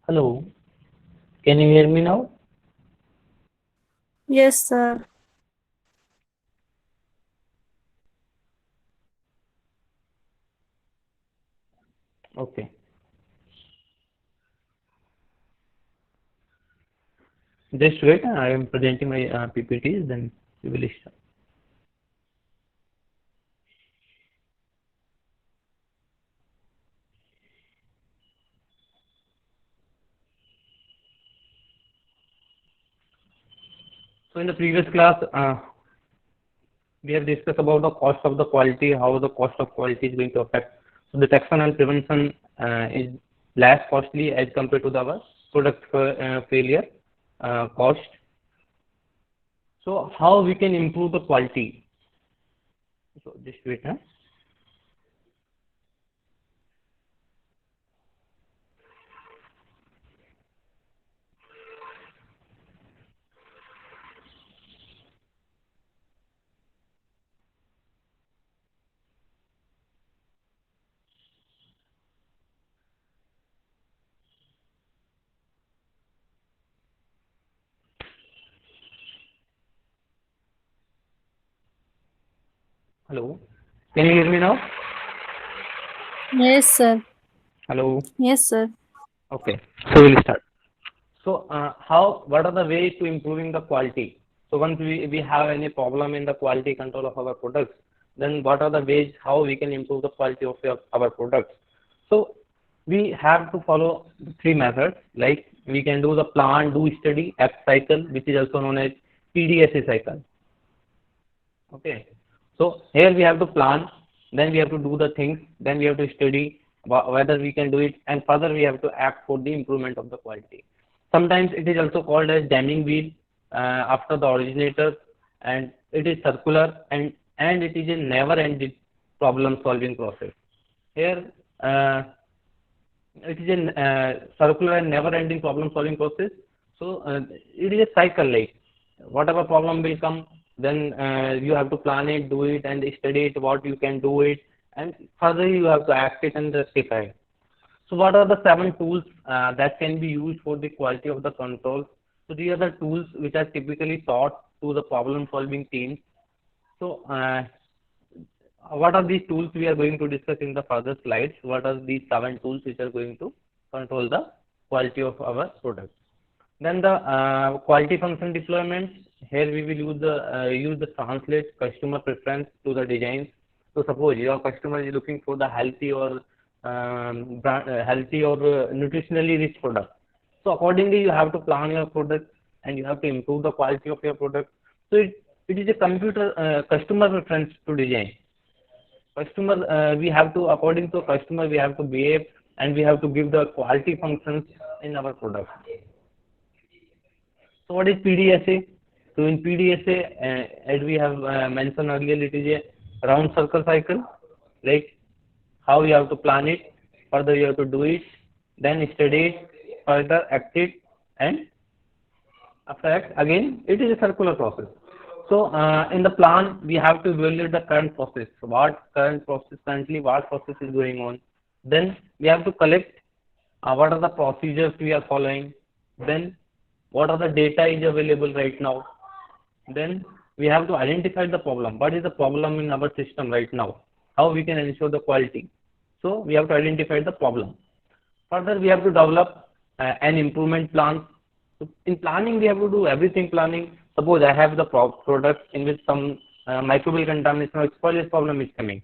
Hello, can you hear me now? Yes, sir. Okay, just wait. I am presenting my PPTs, then we will start. So in the previous class, we have discussed about the cost of the quality, how the cost of quality is going to affect. So detection and prevention is less costly as compared to the our product failure cost. So how we can improve the quality? So just wait. Huh? Hello, can you hear me now? Yes, sir. Hello. Yes, sir. Okay, so we'll start. So, what are the ways to improving the quality? So, once we have any problem in the quality control of our products, then what are the ways how we can improve the quality of our products? So, we have to follow three methods. Like we can do the plan, do, study, act cycle, which is also known as PDSA cycle. Okay. So here we have to plan, then we have to do the things, then we have to study whether we can do it, and further we have to act for the improvement of the quality. Sometimes it is also called as Deming wheel after the originator, and it is circular and it is a never-ending problem-solving process. Here, it is a circular and never-ending problem-solving process. So it is a cycle. Like whatever problem will come, then you have to plan it, do it, and study it. What you can do it, and further you have to act it and justify it. So what are the seven tools that can be used for the quality of the control? So these are the tools which are typically taught to the problem-solving teams. So what are these tools we are going to discuss in the further slides? What are these seven tools which are going to control the quality of our product? Then the quality function deployment. Here we will use the translate customer preference to the designs. So suppose your customer is looking for the healthy or healthy or nutritionally rich product. So accordingly, you have to plan your product and you have to improve the quality of your product. So it is a customer preference to design. Customer, we have to, according to customer, we have to behave and we have to give the quality functions in our product. So what is PDSA? So in PDSA, as we have mentioned earlier, it is a round circle cycle, like how you have to plan it, further you have to do it, then study it, further act it, and after that, again, it is a circular process. So, in the plan, we have to evaluate the current process. So what current process, currently, what process is going on. Then we have to collect what are the procedures we are following. Then what are the data is available right now. Then we have to identify the problem. What is the problem in our system right now? How we can ensure the quality. So we have to identify the problem. Further, we have to develop an improvement plan. So in planning, we have to do everything planning. Suppose I have the product in which some microbial contamination or spoilage problem is coming.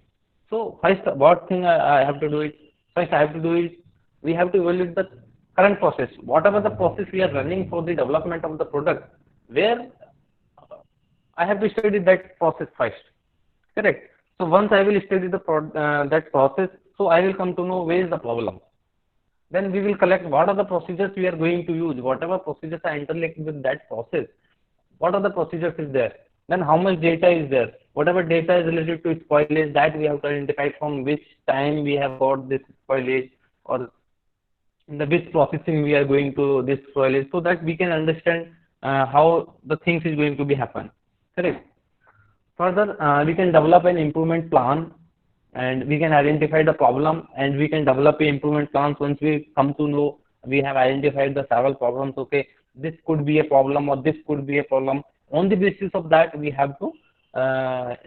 So first, what thing I have to do is first I have to do is we have to evaluate the current process. Whatever the process we are running for the development of the product, where I have to study that process first. Correct. So once I will study that process, so I will come to know where is the problem. Then we will collect what are the procedures we are going to use. Whatever procedures are interlinked with that process, what are the procedures is there? Then how much data is there? Whatever data is related to spoilage, that we have to identify from which time we have got this spoilage or in the which processing we are going to this spoilage, so that we can understand how the things is going to be happen. Correct. Further, we can develop an improvement plan and we can identify the problem and we can develop a improvement plans once we come to know we have identified the several problems. Okay, this could be a problem or this could be a problem. On the basis of that, we have to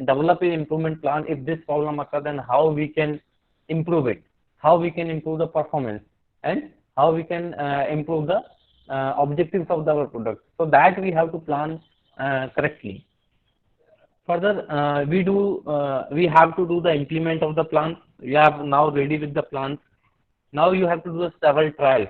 develop an improvement plan. If this problem occurs, then how we can improve it, how we can improve the performance, and how we can improve the objectives of our product. So that we have to plan correctly. Further, we have to do the implement of the plans. You have now ready with the plans. Now you have to do the several trials.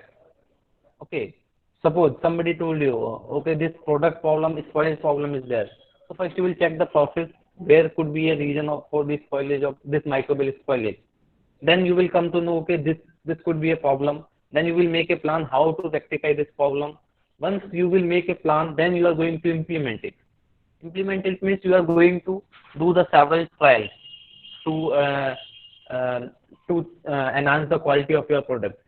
Okay. Suppose somebody told you, okay, this product problem, spoilage problem is there. So first you will check the process where could be a reason of for this spoilage of this microbial spoilage. Then you will come to know, okay, this could be a problem. Then you will make a plan how to rectify this problem. Once you will make a plan, then you are going to implement it. Implement it means you are going to do the several trials to uh, uh, enhance the quality of your product.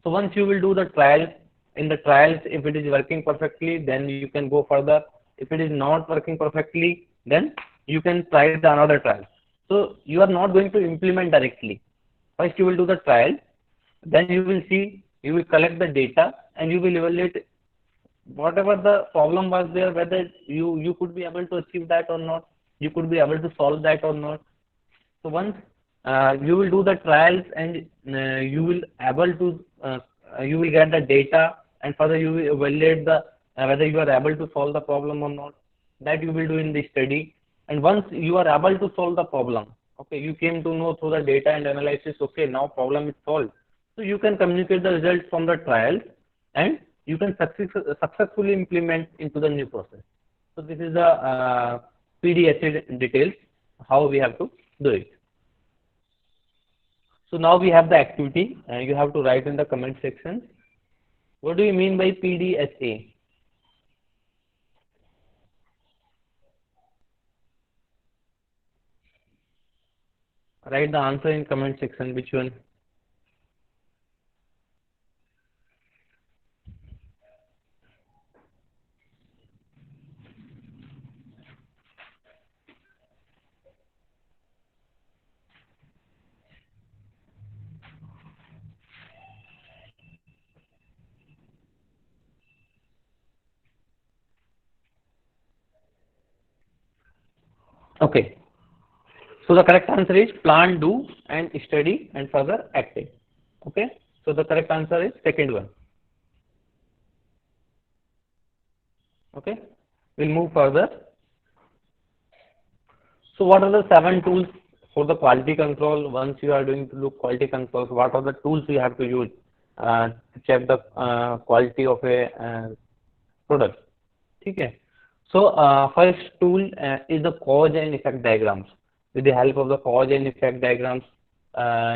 So once you will do the trials, in the trials, if it is working perfectly, then you can go further. If it is not working perfectly, then you can try the another trial. So you are not going to implement directly. First you will do the trial, then you will see, you will collect the data, and you will evaluate whatever the problem was there, whether you could be able to achieve that or not, you could be able to solve that or not. So once you will do the trials, and you will able to you will get the data, and further you will evaluate the whether you are able to solve the problem or not. That you will do in the study. And once you are able to solve the problem, okay, you came to know through the data and analysis, okay, now problem is solved. So you can communicate the results from the trials, and you can successfully implement into the new process. So this is the PDSA details, how we have to do it. So now we have the activity, and you have to write in the comment section. What do you mean by PDSA? Write the answer in comment section, which one? Okay. So the correct answer is plan, do, and study, and further active. Okay. So the correct answer is second one. Okay. We'll move further. So what are the 7 tools for the quality control? Once you are doing to do quality control, what are the tools you have to use to check the quality of a product? Okay. So first tool is the cause and effect diagrams. With the help of the cause and effect diagrams,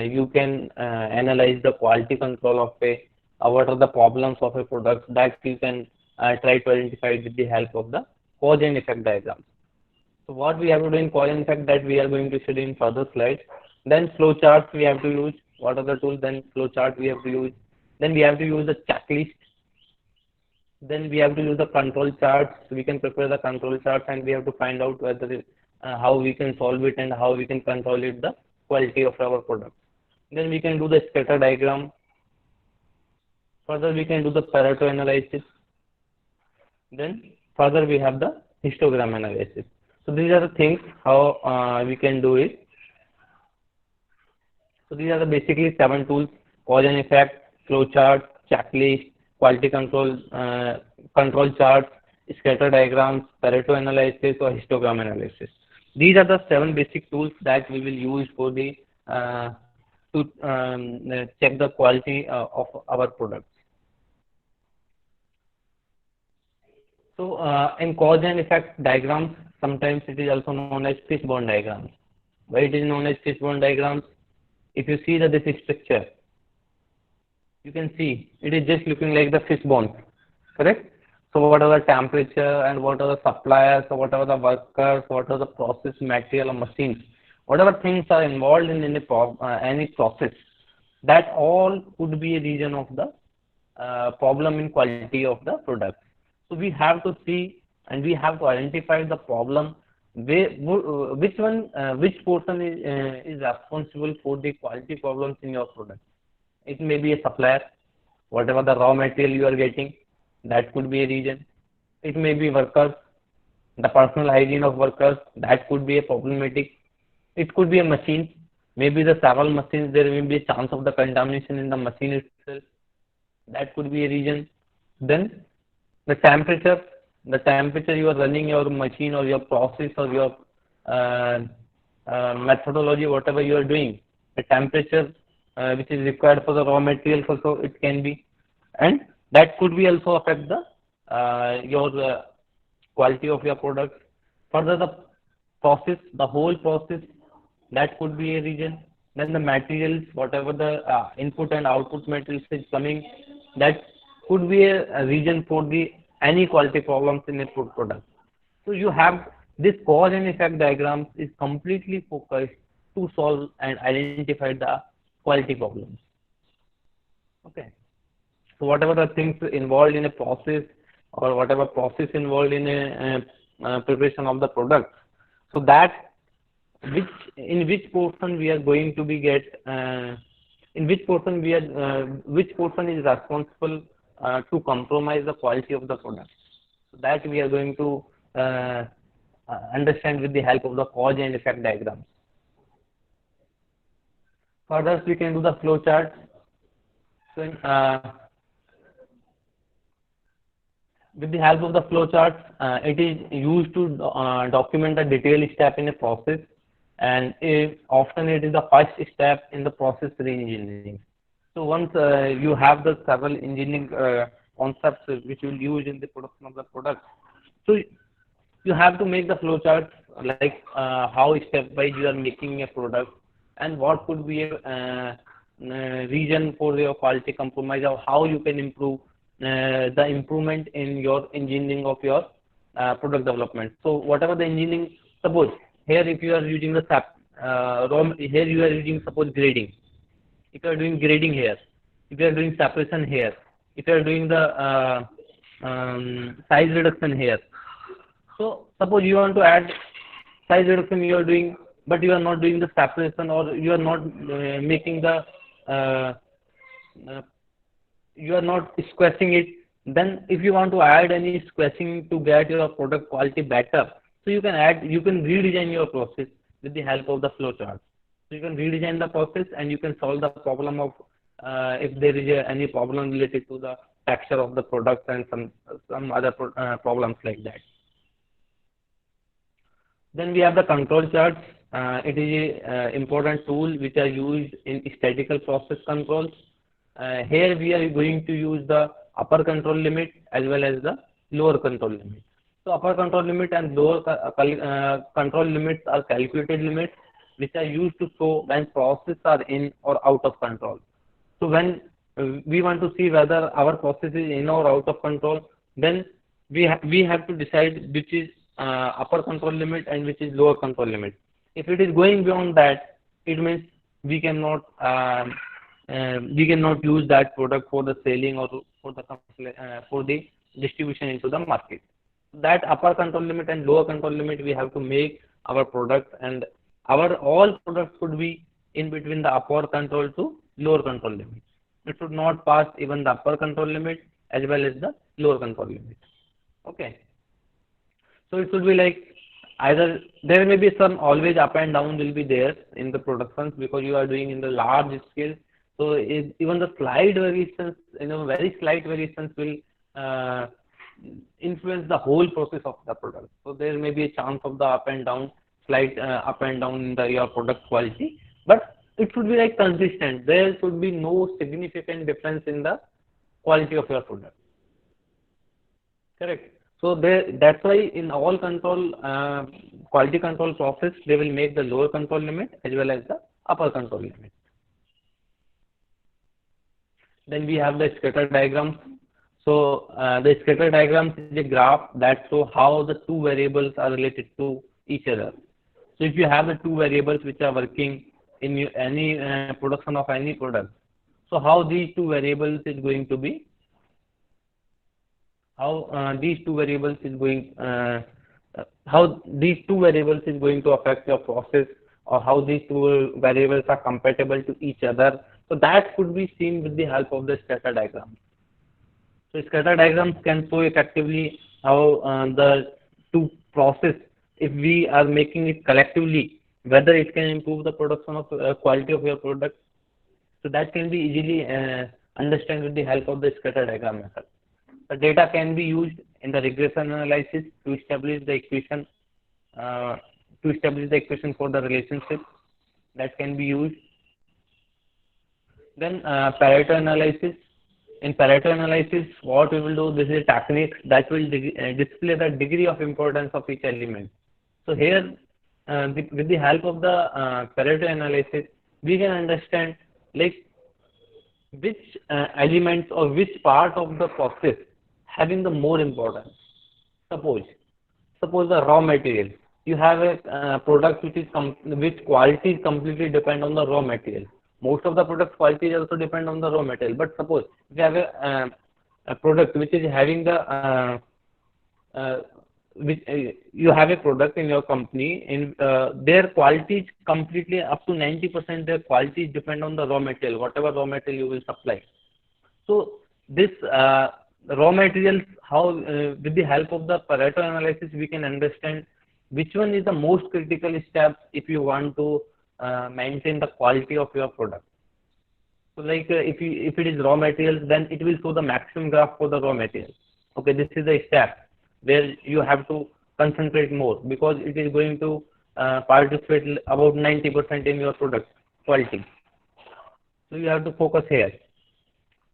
you can analyze the quality control of a what are the problems of a product, that you can try to identify with the help of the cause and effect diagrams. So what we have to do in cause and effect, that we are going to study in further slides. Then flow charts we have to use. What are the tools? Then flow chart we have to use. Then we have to use the checklist. Then we have to use the control charts. We can prepare the control charts, and we have to find out whether how we can solve it and how we can control it the quality of our product. Then we can do the scatter diagram. Further we can do the Pareto analysis. Then further we have the histogram analysis. So these are the things how we can do it. So these are the basically 7 tools: cause and effect, flow chart, checklist, quality control, control charts, scatter diagrams, Pareto analysis, or histogram analysis. These are the 7 basic tools that we will use for the to check the quality of our products. So in cause and effect diagrams, sometimes it is also known as fishbone diagrams. Why it is known as fishbone diagrams? If you see that this structure, you can see it is just looking like the fish bones, correct? So what are the temperature, and what are the suppliers, or what are the workers, what are the process material or machines, whatever things are involved in any process, that all could be a reason of the problem in quality of the product. So we have to see, and we have to identify the problem, which one, which portion is responsible for the quality problems in your product. It may be a supplier, whatever the raw material you are getting, that could be a reason. It may be workers, the personal hygiene of workers, that could be a problematic. It could be a machine, maybe the several machines, there will be a chance of the contamination in the machine itself, that could be a reason. Then the temperature, the temperature you are running your machine or your process or your uh, methodology, whatever you are doing, the temperature which is required for the raw materials also it can be, and that could be also affect the your quality of your product. Further, the process, the whole process, that could be a reason. Then the materials, whatever the input and output materials is coming, that could be a reason for the any quality problems in a food product. So you have this cause and effect diagrams is completely focused to solve and identify the quality problems. Okay. So whatever the things involved in a process or whatever process involved in a preparation of the product, so that which in which portion we are going to be get in which portion we are which portion is responsible to compromise the quality of the product. So that we are going to uh, understand with the help of the cause and effect diagrams. Further, we can do the flow chart. So with the help of the flowchart, it is used to document a detailed step in a process, and often it is the first step in the process re-engineering. So once you have the several engineering concepts which you will use in the production of the product, so you have to make the flowchart like how stepwise you are making a product and what could be a reason for your quality compromise or how you can improve the improvement in your engineering of your product development. So whatever the engineering, suppose here if you are using the SAP, here you are using suppose grading. If you are doing grading here, if you are doing separation here, if you are doing the size reduction here. So suppose you want to add size reduction you are doing, but you are not doing the separation or you are not making the uh, uh, you are not squashing it. Then if you want to add any squashing to get your product quality better, so you can redesign your process with the help of the flowchart. So you can redesign the process and you can solve the problem of if there is any problem related to the texture of the product and some other problems like that. Then we have the control charts. It is an important tool which are used in statistical process controls. Here we are going to use the upper control limit as well as the lower control limit. So upper control limit and lower control limits are calculated limits which are used to show when processes are in or out of control. So when we want to see whether our process is in or out of control, then we have to decide which is upper control limit and which is lower control limit. If it is going beyond that, it means we cannot use that product for the selling or for the distribution into the market. That upper control limit and lower control limit we have to make our product, and our all products should be in between the upper control to lower control limit. It should not pass even the upper control limit as well as the lower control limit. Okay. So it should be like either there may be some always up and down will be there in the productions because you are doing in the large scale. So even the slight variations, very slight variations will influence the whole process of the product. So there may be a chance of the up and down, slight up and down in your product quality, but it should be like consistent. There should be no significant difference in the quality of your product. Correct. So that's why in all control quality control process they will make the lower control limit as well as the upper control limit. Then we have the scatter diagrams. So the scatter diagrams is a graph that show how the two variables are related to each other. So if you have the two variables which are working in any production of any product, so how these two variables is going to be, how these two variables is going to affect your process, or how these two variables are compatible to each other. So that could be seen with the help of the scatter diagram. So scatter diagrams can show effectively how the two process, if we are making it collectively, whether it can improve the production of quality of your product. So that can be easily understand with the help of the scatter diagram method. The data can be used in the regression analysis to establish the equation for the relationship that can be used. Then Pareto analysis. In Pareto analysis, what we will do, this is a technique that will display the degree of importance of each element. So here, with the help of the Pareto analysis, we can understand like which elements or which part of the process having the more importance. Suppose, suppose the raw material. You have a product which quality is completely depend on the raw material. Most of the product quality also depend on the raw material. But suppose you have a product which is having the uh, which you have a product in your company in their quality is completely up to 90%, their quality depend on the raw material, whatever raw material you will supply. So this raw materials, how with the help of the Pareto analysis, we can understand which one is the most critical step if you want to maintain the quality of your product. So like if it is raw materials, then it will show the maximum graph for the raw material. Okay, this is the step where you have to concentrate more because it is going to participate about 90% in your product quality. So you have to focus here.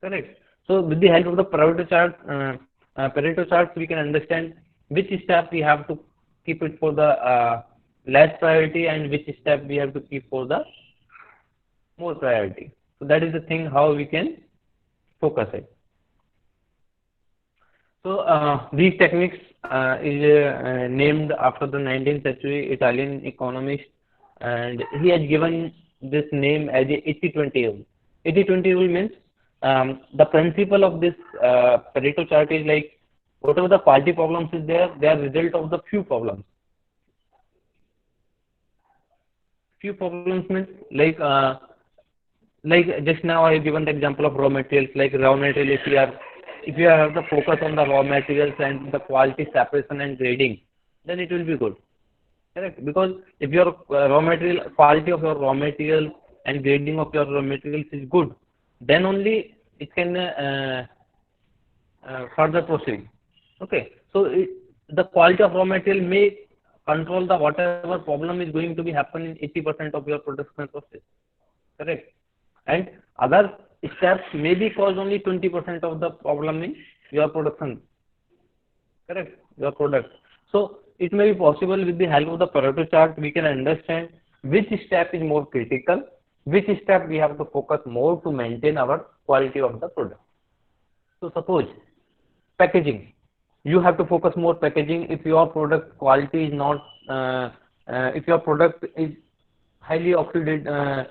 Correct. So with the help of the Pareto charts, we can understand which step we have to keep it for the less priority and which step we have to keep for the more priority. So that is the thing how we can focus it. So these techniques is named after the 19th century Italian economist, and he has given this name as a 80-20 rule. 80-20 rule means the principle of this Pareto chart is like whatever the quality problems is there, they are result of the few problems. Few problems means like just now I have given the example of raw materials. Like raw material, if you have the focus on the raw materials and the quality separation and grading, then it will be good. Correct? Because if your raw material quality of your raw material and grading of your raw materials is good, then only it can further proceed. Okay. So the quality of raw material may control the whatever problem is going to be happen in 80% of your production process. Correct. And other steps may be cause only 20% of the problem in your production. Correct. Your product. So it may be possible with the help of the Pareto chart we can understand which step is more critical, which step we have to focus more to maintain our quality of the product. So suppose packaging, you have to focus more packaging if your product quality is not if your product is highly oxidated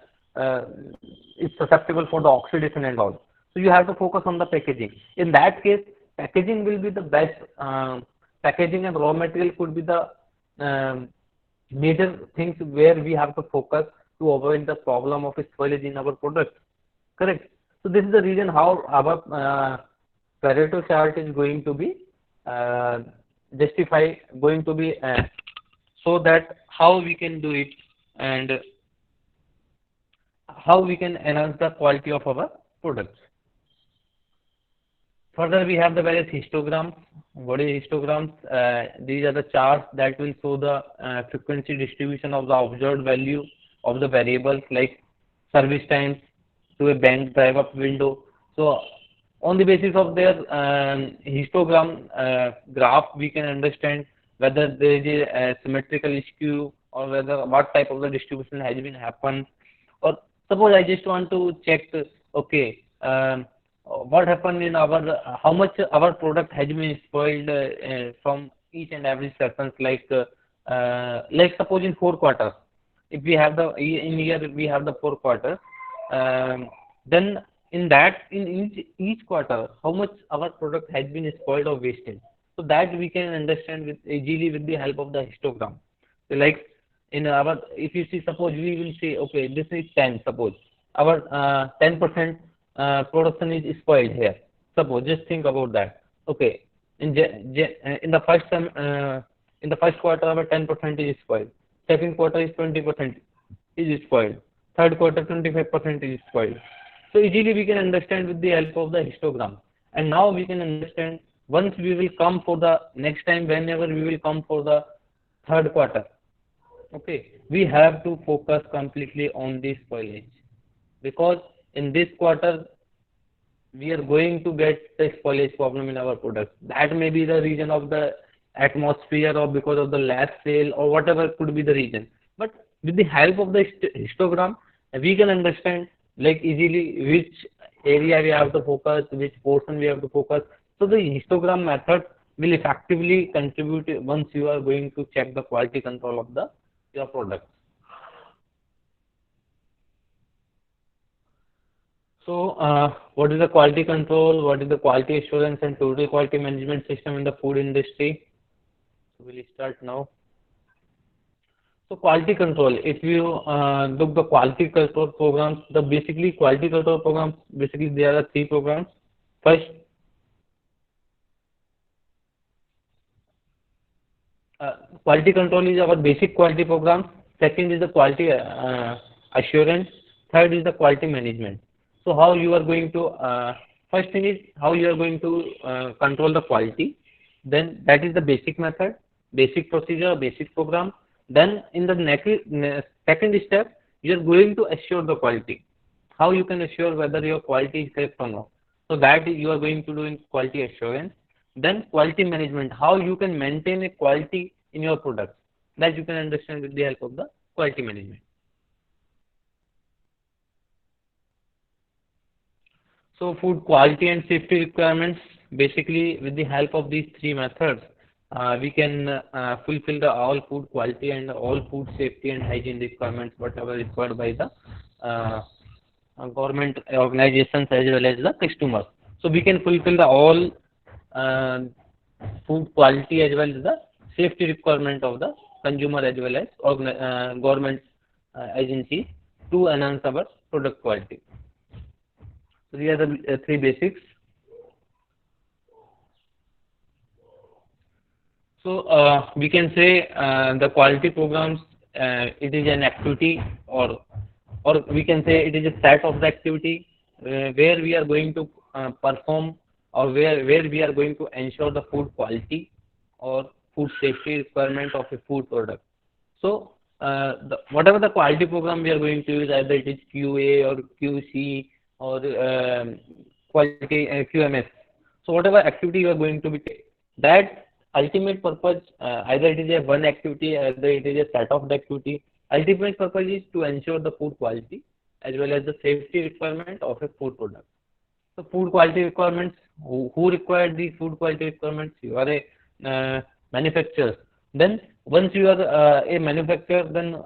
is susceptible for the oxidation and all. So you have to focus on the packaging. In that case, packaging will be the best. Packaging and raw material could be the major things where we have to focus to avoid the problem of spoilage in our product. Correct. So this is the reason how our Pareto chart is going to be going to be so that how we can do it and how we can enhance the quality of our products. Further, we have the various histograms. What is histograms? These are the charts that will show the frequency distribution of the observed value of the variables like service times to a bank drive-up window. So, on the basis of their histogram graph, we can understand whether there is a symmetrical skew or whether what type of the distribution has been happened. Or suppose I just want to check, okay, what happened in our, how much our product has been spoiled from each and every sessions, like suppose in 4 quarters, if we have the, in year we have the 4 quarters, then in that, in each quarter, how much our product has been spoiled or wasted. So that we can understand with easily with the help of the histogram. So like in our, if you see, suppose we will say, okay, this is 10, suppose. our 10% production is spoiled here. Suppose, just think about that. Okay, in the in the first quarter, our 10% is spoiled. Second quarter is 20% is spoiled. Third quarter, 25% is spoiled. So easily we can understand with the help of the histogram. And now we can understand once we will come for the next time, whenever we will come for the third quarter. Okay, we have to focus completely on this spoilage, because in this quarter we are going to get the spoilage problem in our products. That may be the reason of the atmosphere, or because of the last sale, or whatever could be the reason. But with the help of the histogram, we can understand like easily which area we have to focus, which portion we have to focus. So the histogram method will effectively contribute once you are going to check the quality control of the your product. So, what is the quality control? What is the quality assurance and total quality management system in the food industry? So we'll start now. So quality control, if you look the quality control programs, the basically quality control programs, basically there are three programs. First, quality control is our basic quality program. Second is the quality assurance. Third is the quality management. So how you are going to, first thing is how you are going to control the quality. Then that is the basic method, basic procedure, basic program. Then in the second step, you are going to assure the quality. How you can assure whether your quality is correct or not. So that you are going to do in quality assurance. Then quality management, how you can maintain a quality in your products. That you can understand with the help of the quality management. So food quality and safety requirements, basically with the help of these three methods, we can fulfill the all food quality and all food safety and hygiene requirements, whatever required by the government organizations as well as the customers. So we can fulfill the all food quality as well as the safety requirement of the consumer as well as government agencies to enhance our product quality. So these are the three basics. So we can say the quality programs, it is an activity, or we can say it is a set of the activity where we are going to perform, or where we are going to ensure the food quality or food safety requirement of a food product. So whatever the quality program we are going to use, either it is QA or QC or quality QMS. So whatever activity you are going to be that ultimate purpose, either it is a one activity, either it is a set of the activity. Ultimate purpose is to ensure the food quality as well as the safety requirement of a food product. So food quality requirements, who require the food quality requirements? You are a manufacturer. Then once you are a manufacturer, then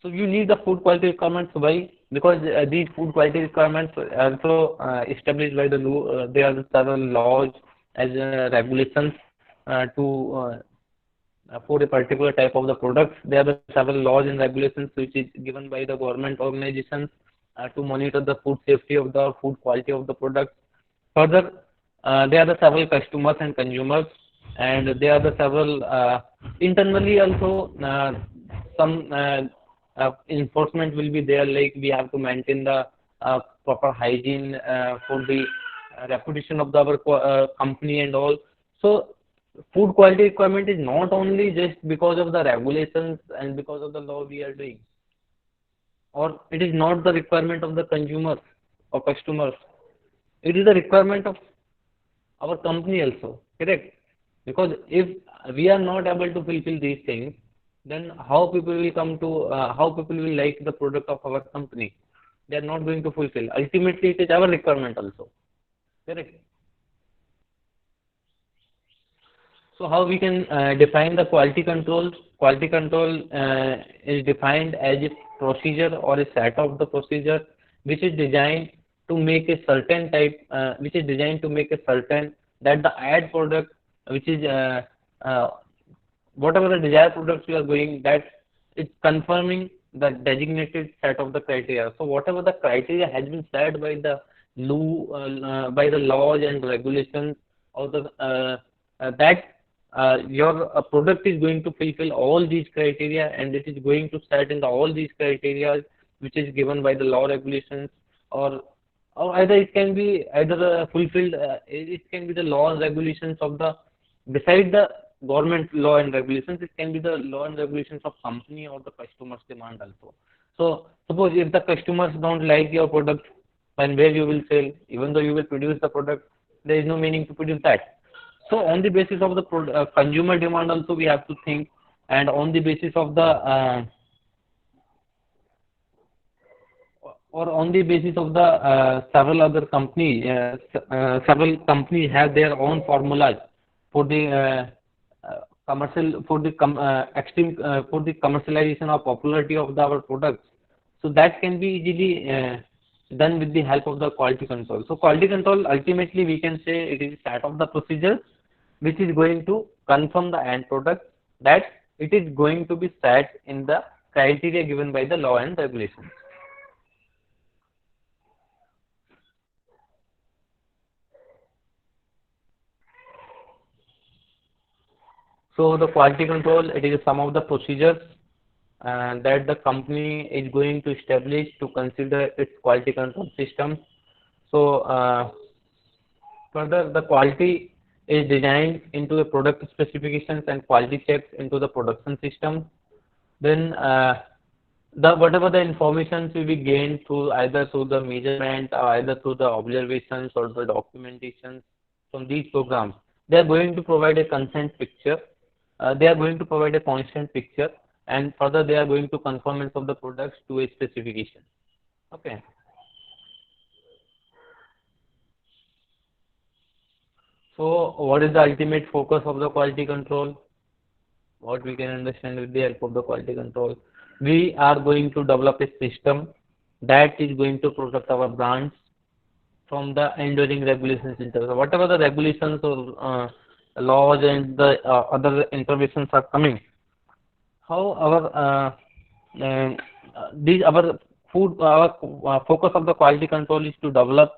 so you need the food quality requirements. Why? Because these food quality requirements are also established by the law. There are several laws as regulations to for a particular type of the products. There are several laws and regulations which is given by the government organizations to monitor the food safety of the food quality of the products. Further, there are the several customers and consumers, and there are the several internally also some enforcement will be there, like we have to maintain the proper hygiene for the reputation of our company and all. So food quality requirement is not only just because of the regulations and because of the law we are doing, or it is not the requirement of the consumers or customers. It is the requirement of our company also, correct? Because if we are not able to fulfill these things, then how people will come to, how people will like the product of our company? They are not going to fulfill. Ultimately, it is our requirement also, correct? So how we can define the quality control? Quality control is defined as a procedure or a set of the procedure which is designed to make a certain type, which is designed to make a certain that the ad product, which is whatever the desired products we are going, that it's confirming the designated set of the criteria. So whatever the criteria has been set by the by the laws and regulations of the that your product is going to fulfill all these criteria, and it is going to set in the, all these criteria which is given by the law regulations, or either it can be either fulfilled, it can be the law and regulations of the, beside the government law and regulations, it can be the law and regulations of company or the customer's demand also. So suppose if the customers don't like your product, then where you will sell, even though you will produce the product, there is no meaning to produce that. So on the basis of the consumer demand also we have to think, and on the basis of the or on the basis of the several companies have their own formulas for the commercial, for the extreme for the commercialization or popularity of our products. So that can be easily done with the help of the quality control. So quality control, ultimately we can say it is a set of the procedures which is going to confirm the end product that it is going to be set in the criteria given by the law and regulations. So the quality control, it is some of the procedures that the company is going to establish to consider its quality control system. So further, the quality is designed into the product specifications and quality checks into the production system. Then the whatever the information will be gained through either through the measurement or either through the observations or the documentation from these programs, they are going to provide a consent picture. They are going to provide a constant picture, and further they are going to conformance of the products to a specification. Okay. So what is the ultimate focus of the quality control? What we can understand with the help of the quality control, we are going to develop a system that is going to protect our brands from the enduring regulations in terms of whatever the regulations or laws and the other interventions are coming. How our these our food our focus of the quality control is to develop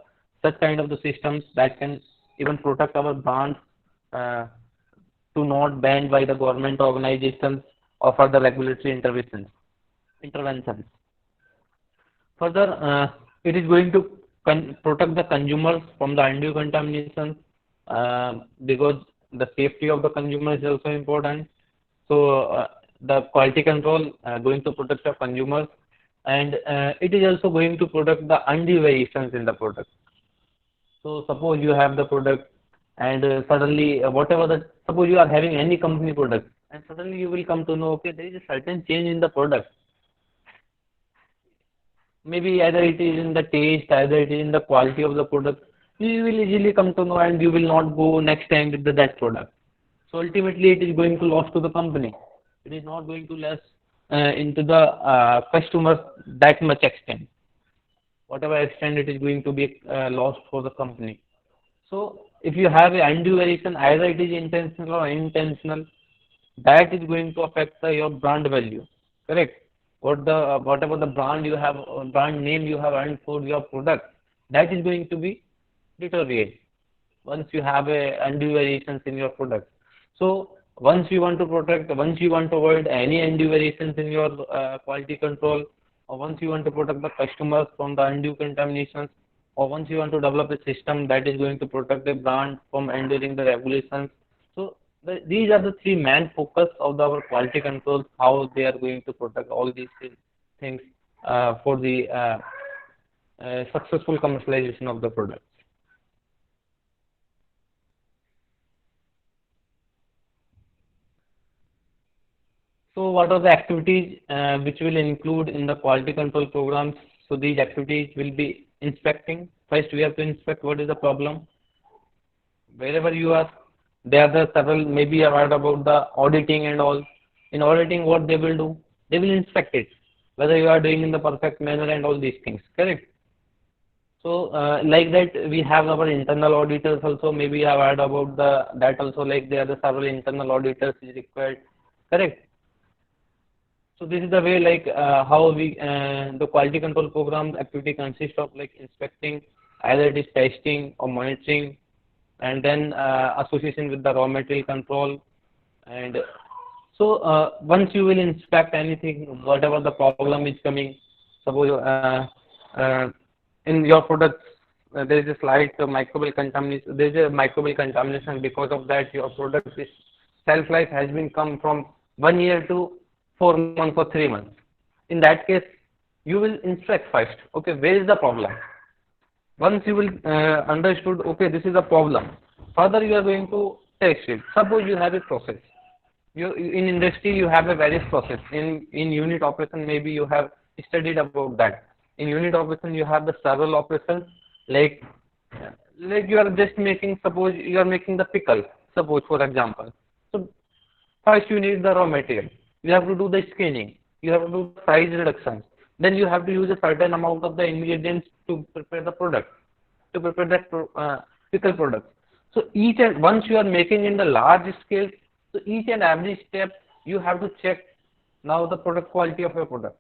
such kind of the systems that can even protect our brands to not banned by the government organizations or further regulatory interventions. Further, it is going to protect the consumers from the undue contamination because the safety of the consumer is also important. So the quality control going to protect the consumers, and it is also going to protect the undue variations in the product. So suppose you have the product and suddenly whatever the, suppose you are having any company product and suddenly you will come to know, okay, there is a certain change in the product. Maybe either it is in the taste, either it is in the quality of the product. You will easily come to know and you will not go next time with that product. So ultimately it is going to loss to the company. It is not going to less into the customers that much extent. Whatever extent it is going to be lost for the company. So if you have a undue variation, either it is intentional or unintentional, that is going to affect your brand value. Correct? Whatever the brand you have, brand name you have earned for your product, that is going to be deteriorate once you have a undue variations in your product. So once you want to protect, once you want to avoid any undue variations in your quality control, or once you want to protect the customers from the undue contaminations, or once you want to develop a system that is going to protect the brand from enduring the regulations. So these are the three main focus of our quality controls, how they are going to protect all these things for the successful commercialization of the product. So what are the activities which will include in the quality control programs? So these activities will be inspecting. First we have to inspect what is the problem. Wherever you are, there are the several, maybe you have heard about the auditing and all. In auditing, what they will do? They will inspect it, whether you are doing in the perfect manner and all these things, correct? So like that, we have our internal auditors also, maybe you have heard about that also, like there are the several internal auditors is required, correct? So this is the way like how we the quality control program activity consists of like inspecting, either it is testing or monitoring, and then association with the raw material control. And so once you will inspect anything, whatever the problem is coming, suppose uh, in your products there is a slight microbial contamination, there is a microbial contamination. Because of that, your product is shelf life has been come from 1 year to 4 months or 3 months. In that case, you will inspect first. Okay, where is the problem? Once you will understood, okay, this is a problem. Further, you are going to test it. Suppose you have a process. In industry you have a various process. In unit operation maybe you have studied about that. In unit operation you have the several operations, like you are just making, suppose you are making the pickle, suppose for example. So first you need the raw material, you have to do the scanning, you have to do the size reduction, then you have to use a certain amount of the ingredients to prepare the product, to prepare that pickle product. So each and once you are making in the large scale, so each and every step you have to check now the product quality of your product.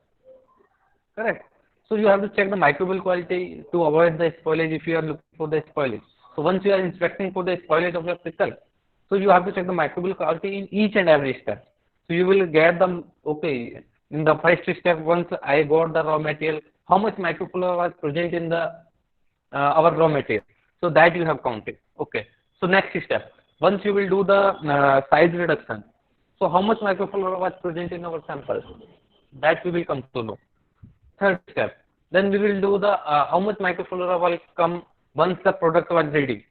Correct. So you have to check the microbial quality to avoid the spoilage if you are looking for the spoilage. So once you are inspecting for the spoilage of your pickle, so you have to check the microbial quality in each and every step. So you will get them, okay, in the first step, once I got the raw material, how much microflora was present in the our raw material. So that you have counted. Okay. So next step, once you will do the size reduction. So how much microflora was present in our sample? That we will come to know. Third step, then we will do the how much microflora will come once the product was ready,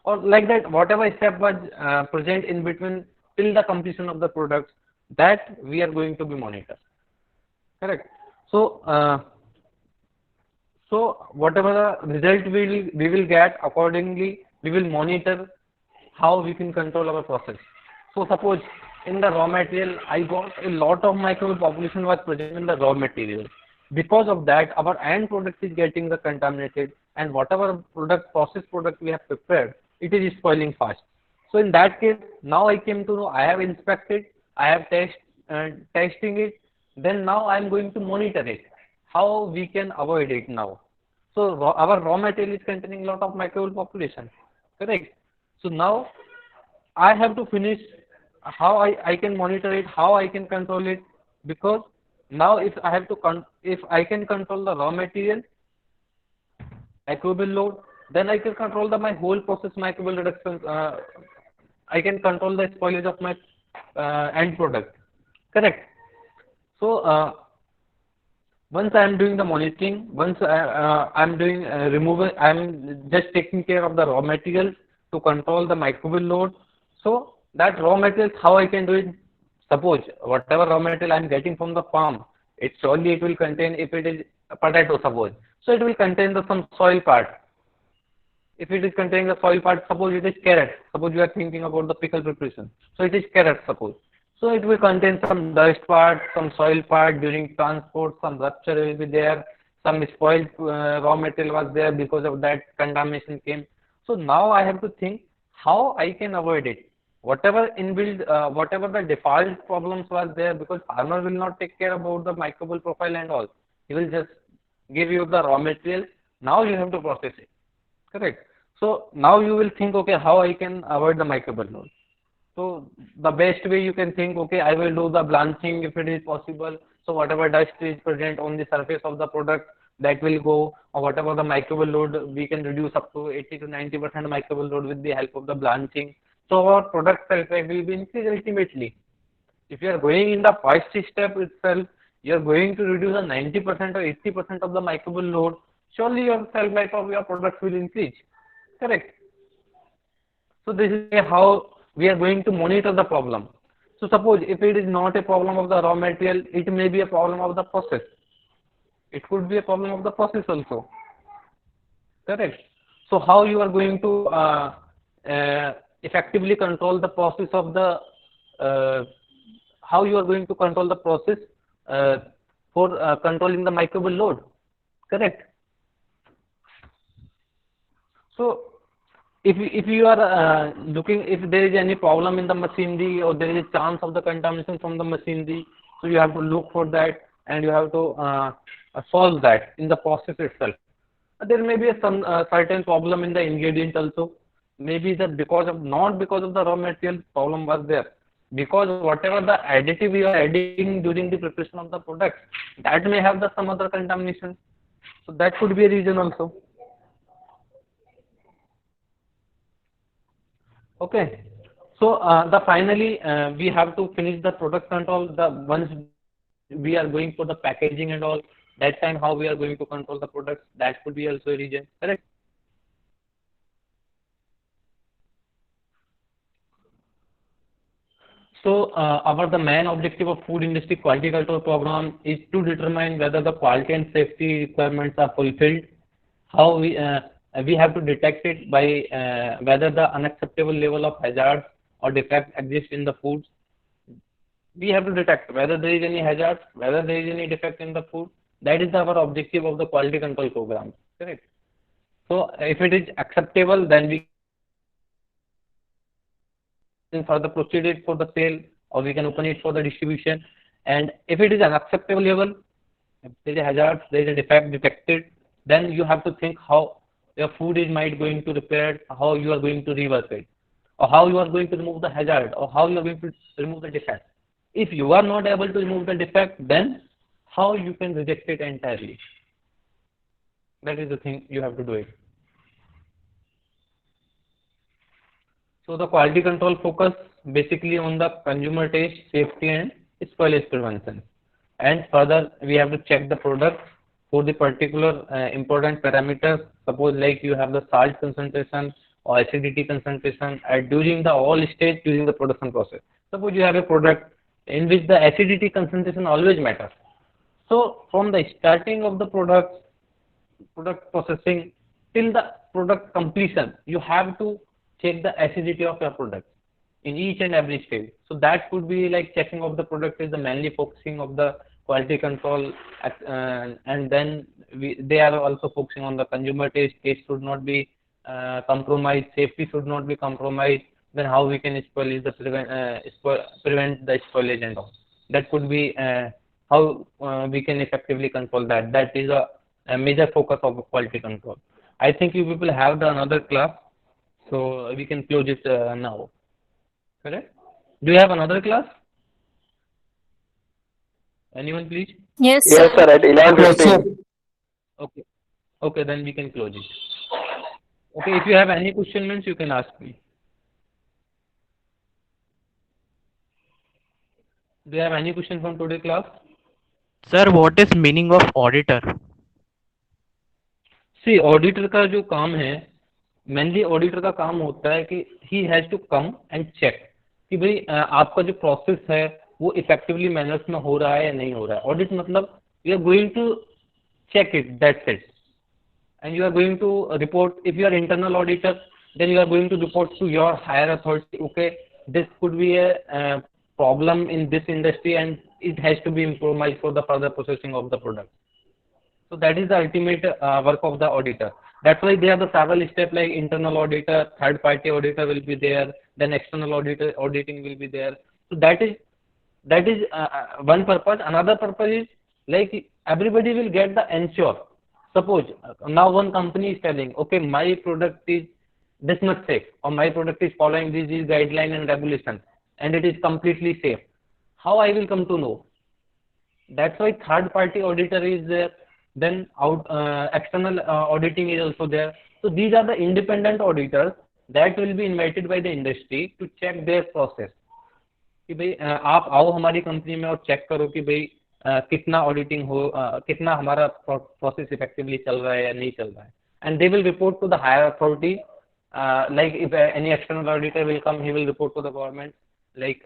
or like that whatever step was present in between till the completion of the product, that we are going to be monitor. Correct. So so whatever the result we will get, accordingly we will monitor how we can control our process. So suppose in the raw material I got a lot of microbial population was present in the raw material. Because of that, our end product is getting the contaminated, and whatever product process product we have prepared, it is spoiling fast. So in that case, now I came to know, I have inspected, I have testing it, then now I am going to monitor it. How we can avoid it now? So our raw material is containing a lot of microbial population, correct? So now I have to finish how I can monitor it, how I can control it, because now if I have to if I can control the raw material microbial load, then I can control my whole process microbial reduction. I can control the spoilage of my end product. Correct. So once I am doing the monitoring, once I am doing removal, I am just taking care of the raw material to control the microbial load. So that raw material, how I can do it? Suppose whatever raw material I am getting from the farm, it surely it will contain, if it is a potato suppose, so it will contain some soil part. If it is containing the soil part, suppose it is carrot, suppose you are thinking about the pickle preparation, so it is carrot suppose. So it will contain some dust part, some soil part during transport, some rupture will be there, some spoiled raw material was there, because of that contamination came. So now I have to think how I can avoid it. Whatever inbuilt, whatever the default problems was there, because farmer will not take care about the microbial profile and all. He will just give you the raw material. Now you have to process it. Correct. So now you will think, okay, how I can avoid the microbial load. So the best way you can think, okay, I will do the blanching if it is possible. So whatever dust is present on the surface of the product, that will go, or whatever the microbial load we can reduce up to 80 to 90% microbial load with the help of the blanching. So our product shelf life will be increased ultimately. If you are going in the first step itself, you are going to reduce the 90% or 80% of the microbial load. Surely your shelf life of your products will increase. Correct. So this is how we are going to monitor the problem. So suppose if it is not a problem of the raw material, it may be a problem of the process. It could be a problem of the process also. Correct. So how you are going to effectively control the process of the how you are going to control the process uh, for controlling the microbial load. Correct. So if you are looking, if there is any problem in the machinery or there is a chance of the contamination from the machinery, So you have to look for that, and you have to solve that in the process itself. There may be some certain problem in the ingredient also. Maybe that because of, not because of the raw material problem was there, because whatever the additive you are adding during the preparation of the product, that may have the some other contamination. So that could be a reason also. Okay. So the finally we have to finish the product control. The once we are going for the packaging and all, that time how we are going to control the products, that could be also a reason. Correct. So our the main objective of food industry quality control program is to determine whether the quality and safety requirements are fulfilled. How we have to detect it by whether the unacceptable level of hazards or defects exist in the foods. We have to detect whether there is any hazard, whether there is any defect in the food. That is our objective of the quality control program. Correct. So if it is acceptable, then we can further proceed it for the sale, or we can open it for the distribution. And if it is unacceptable level, if there is a hazard, there is a defect detected, then you have to think how your food is might going to repair it, how you are going to reverse it, or how you are going to remove the hazard, or how you are going to remove the defect. If you are not able to remove the defect, then how you can reject it entirely? That is the thing you have to do it. So the quality control focus basically on the consumer taste, safety, and spoilage prevention. And further, we have to check the product for the particular important parameters. Suppose like you have the salt concentration or acidity concentration during the all stage during the production process. Suppose you have a product in which the acidity concentration always matters. So from the starting of the product processing till the product completion, you have to check the acidity of your product in each and every stage. So that could be like checking of the product is the mainly focusing of the quality control, and then they are also focusing on the consumer taste. Taste should not be compromised, safety should not be compromised. Then how we can prevent the spoilage and all. That could be how we can effectively control that. That is a major focus of quality control. I think you people have the another class, so we can close it now. Correct? Do you have another class? Anyone, please? Yes, Yes, sir. sir, at Yes, sir. 11:15. Okay. Okay, then we can close it. Okay, if you have any question, means you can ask me. Do you have any question from today class? Sir, what is meaning of auditor? See auditor का जो काम है, mainly auditor का काम होता है कि he has to come and check कि भाई आपका जो प्रोसेस है वो इफेक्टिवली मैनर्स में हो रहा है या नहीं हो रहा है. ऑडिट मतलब you are going to check it, that's it. And you are going to report, if you are internal auditor, then you are going to report to your higher authority. Okay, this could be a problem in this industry and it has to be improved for the further processing of the product. So that is the ultimate work of the auditor. That's why there are the several steps like internal auditor, third party auditor will be there, then external auditing will be there. So that is one purpose. Another purpose is like everybody will get the ensure. Suppose now one company is telling, okay, my product is this much safe, or my product is following these guidelines and regulations, and it is completely safe. How I will come to know? That's why third party auditor is there. Then external auditing is also there. So these are the independent auditors that will be invited by the industry to check their process. कि भाई आप आओ हमारी company में और check करो कि भाई कितना ऑडिटिंग हो, कितना हमारा प्रोसेस इफेक्टिवली चल रहा है या नहीं चल रहा है. And they will report to the higher authority, like if any external auditor will come, he will report to the government like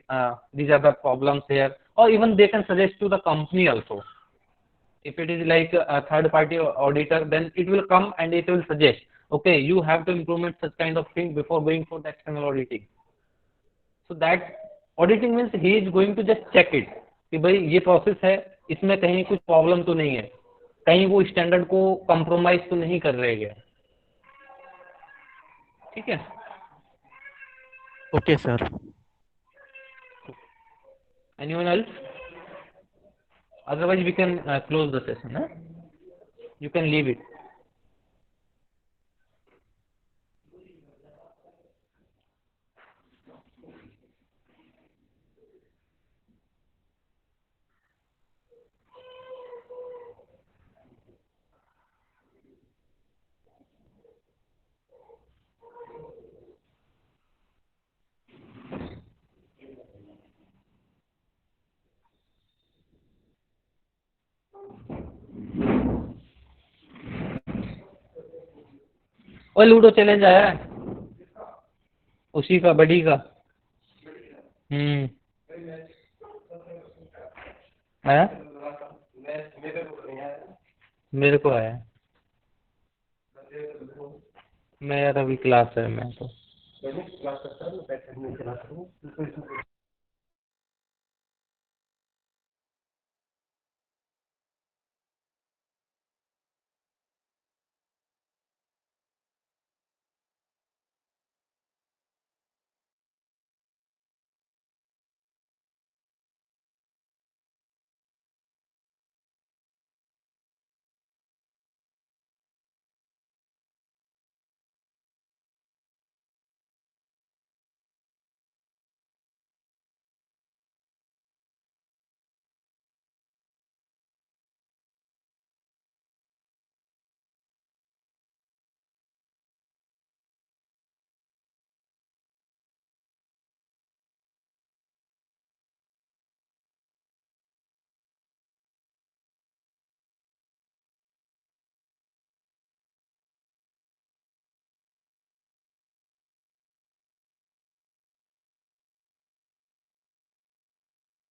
these are the problems here, or even they can suggest to the company also. If it is like a third party auditor, then it will come and it will suggest, okay, you have to implement such kind of thing before going for the external auditing. So that auditing means he is going to just check it कि भाई ये process है, इसमें कहीं कुछ problem तो नहीं है, कहीं वो स्टैंडर्ड को कंप्रोमाइज तो नहीं कर रहे हैं. ठीक है. Okay, sir. Anyone else? Otherwise, we can close the session. Huh? You can leave it. और लूडो चैलेंज आया है उसी का बड़ी का। आया मेरे को आया। मैं यार अभी क्लास है मैं तो